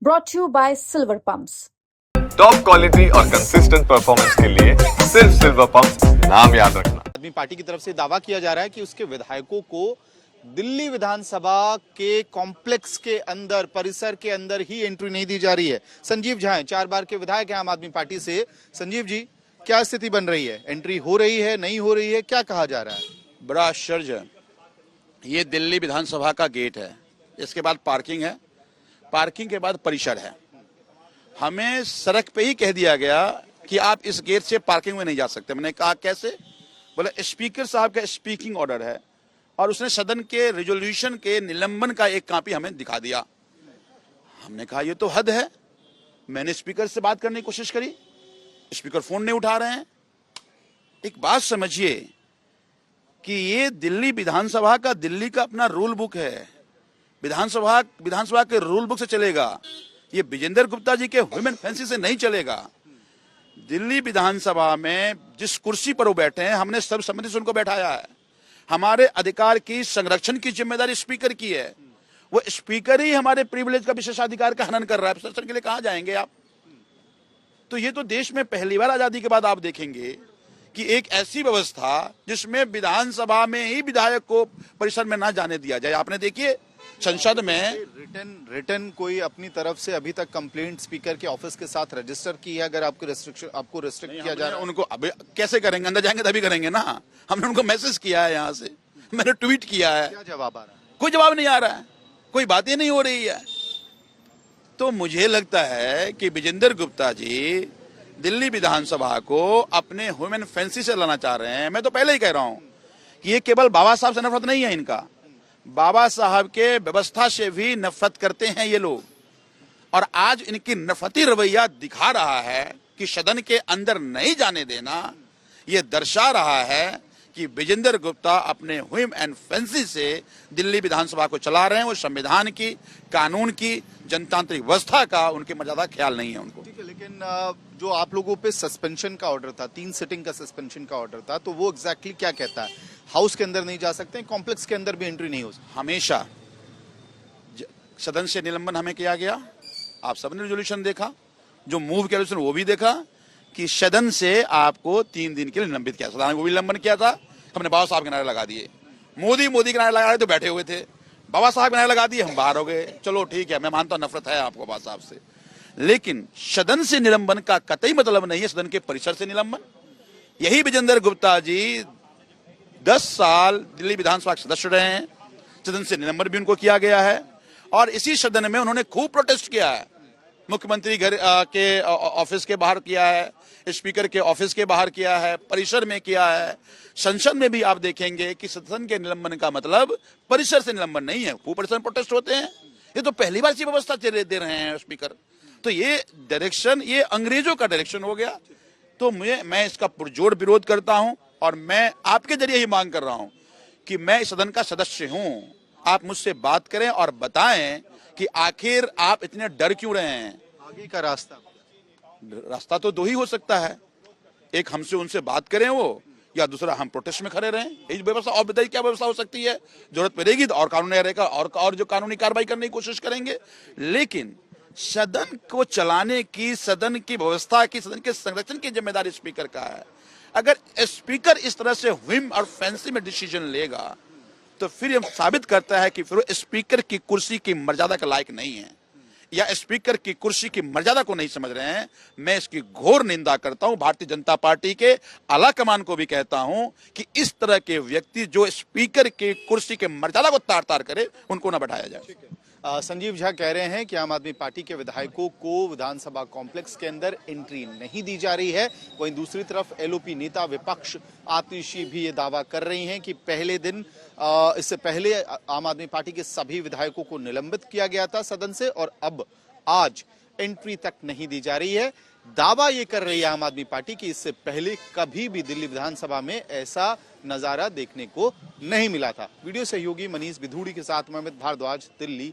brought to you by Silver Pumps. Top quality और consistent performance के लिए सिर्फ सिल्वर पंप्स नाम याद रखना। आदमी पार्टी की तरफ से दावा किया जा रहा है कि उसके विधायकों को दिल्ली विधानसभा के कॉम्प्लेक्स के अंदर, परिसर के अंदर ही एंट्री नहीं दी जा रही है। संजीव झा हैं, 4 बार के विधायक हैं आम आदमी पार्टी से। संजीव जी, क्या स्थिति बन रही है? एंट्री हो रही है, नहीं हो रही है, क्या कहा जा रहा है? बड़ा आश्चर्य है। ये दिल्ली विधानसभा का गेट है, इसके बाद पार्किंग है, पार्किंग के बाद परिसर है। हमें सड़क पे ही कह दिया गया कि आप इस गेट से पार्किंग में नहीं जा सकते। मैंने कहा कैसे? बोले स्पीकर साहब का स्पीकिंग ऑर्डर है, और उसने सदन के रिजोल्यूशन के निलंबन का एक कॉपी हमें दिखा दिया। हमने कहा ये तो हद है। मैंने स्पीकर से बात करने की कोशिश करी, स्पीकर फोन नहीं उठा रहे हैं। एक बात समझिए कि ये दिल्ली विधानसभा का, दिल्ली का अपना रूल बुक है। विधानसभा के रूल बुक से चलेगा। ये विजेंद्र गुप्ता जी के ह्यूमन फैंसी से नहीं चलेगा। दिल्ली विधानसभा में जिस कुर्सी पर वो बैठे हैं, हमने सर्वसम्मति से उनको बैठाया है। हमारे अधिकार की संरक्षण की जिम्मेदारी स्पीकर की है। वो स्पीकर ही हमारे प्रिविलेज का विशेषाधिकार का हनन कर रहा है। प्रशासन के लिए कहां जाएंगे आप? तो ये तो देश में पहली बार आजादी के बाद आप देखेंगे कि एक ऐसी व्यवस्था जिसमें विधानसभा में ही विधायक को परिसर में ना जाने दिया जाए। आपने देखिए संसद में रिटर्न कोई अपनी तरफ से अभी तक कंप्लेंट स्पीकर के ऑफिस के साथ रजिस्टर की है? अगर आपको रिस्ट्रिक्ट किया जा रहा है, उनको अभी कैसे करेंगे? अंदर जाएंगे तभी करेंगे ना। हमने उनको मैसेज किया है, यहाँ से मैंने ट्वीट किया है। क्या जवाब आ रहा है? कोई जवाब नहीं आ रहा है, कोई बातें नहीं हो रही है। तो मुझे लगता है कि विजेंद्र गुप्ता जी दिल्ली विधानसभा को अपने ह्यूमन फैंसी से लाना चाह रहे हैं। मैं तो पहले ही कह रहा हूं कि ये केवल बाबा साहब से नफरत नहीं है इनका, बाबा साहब के व्यवस्था से भी नफरत करते हैं ये लोग। और आज इनकी नफरती रवैया दिखा रहा है कि सदन के अंदर नहीं जाने देना, ये दर्शा रहा है कि विजेंद्र गुप्ता अपने व्हिम एंड फैंसी से दिल्ली विधानसभा को चला रहे हैं। वो संविधान की, कानून की, जनतांत्रिक व्यवस्था का उनके ज्यादा ख्याल नहीं है उनको। ठीक है, लेकिन जो आप लोगों पे सस्पेंशन का ऑर्डर था, 3 सिटिंग का सस्पेंशन का ऑर्डर था, तो वो एग्जैक्टली क्या कहता है? हाउस के अंदर नहीं जा सकते, कॉम्प्लेक्स के अंदर भी एंट्री नहीं हो सकती। हमेशा सदन से निलंबन हमें किया गया। आप सबने रेजोल्यूशन देखा, जो मूव किया वो भी देखा कि सदन से आपको 3 दिन के लिए निलंबित किया। सदन को भी निलंबन किया था। हमने बाबा साहब के नारे लगा दिए, मोदी के नारे लगा रहे तो बैठे हुए थे। बाबा साहब के नारे लगा दिए, हम बाहर हो गए। चलो ठीक है, मैं मानता हूं नफरत है आपको बाबा साहब से, लेकिन सदन से निलंबन का कतई मतलब नहीं है सदन के परिसर से निलंबन। यही विजेंद्र गुप्ता जी 10 साल दिल्ली विधानसभा के सदस्य रहे हैं, सदन से निलंबन भी उनको किया गया है। और इसी सदन में उन्होंने खूब प्रोटेस्ट किया है। मुख्यमंत्री घर के ऑफिस के बाहर किया है, स्पीकर के ऑफिस के बाहर किया है, परिसर में किया है। संसद में भी आप देखेंगे कि सदन के निलंबन का मतलब परिसर से निलंबन नहीं है, खूब परिसर में प्रोटेस्ट होते हैं। ये तो पहली बार ऐसी व्यवस्था दे रहे हैं स्पीकर। तो ये डायरेक्शन, ये अंग्रेजों का डायरेक्शन हो गया। तो मैं इसका पुरजोर विरोध करता हूं, और मैं आपके जरिए ही मांग कर रहा हूं कि मैं इस सदन का सदस्य हूं। आप मुझसे बात करें और बताएं कि आखिर आप इतने डर क्यों रहे हैं। आगे का रास्ता तो 2 ही हो सकता है, एक हमसे उनसे बात करें वो, या दूसरा हम प्रोटेस्ट में खड़े रहें। यही व्यवस्था। और बताइए क्या व्यवस्था हो सकती है? जरूरत पड़ेगी तो और कानून रहेगा, और जो कानूनी कार्रवाई करने की कोशिश करेंगे। लेकिन सदन को चलाने की, सदन की व्यवस्था की, सदन के संरक्षण की जिम्मेदारी स्पीकर का है। अगर स्पीकर इस तरह से व्हिम और फैंसी में डिसीजन लेगा तो फिर यह साबित करता है कि फिर वो स्पीकर की कुर्सी की मर्यादा के लायक नहीं है, या स्पीकर की कुर्सी की मर्यादा को नहीं समझ रहे हैं। मैं इसकी घोर निंदा करता हूं। भारतीय जनता पार्टी के आला कमान को भी कहता हूं कि इस तरह के व्यक्ति जो स्पीकर की कुर्सी के मर्यादा को तार करे, उनको ना बैठाया जाए। संजीव झा कह रहे हैं कि आम आदमी पार्टी के विधायकों को विधानसभा कॉम्प्लेक्स के अंदर एंट्री नहीं दी जा रही है। वहीं दूसरी तरफ एलओपी नेता विपक्ष आतिशी भी ये दावा कर रही हैं कि पहले दिन, इससे पहले आम आदमी पार्टी के सभी विधायकों को निलंबित किया गया था सदन से, और अब आज एंट्री तक नहीं दी जा रही है। दावा ये कर रही है आम आदमी पार्टी कि इससे पहले कभी भी दिल्ली विधानसभा में ऐसा नजारा देखने को नहीं मिला था। वीडियो सहयोगी मनीष बिधूड़ी के साथ मैं अमित भारद्वाज, दिल्ली।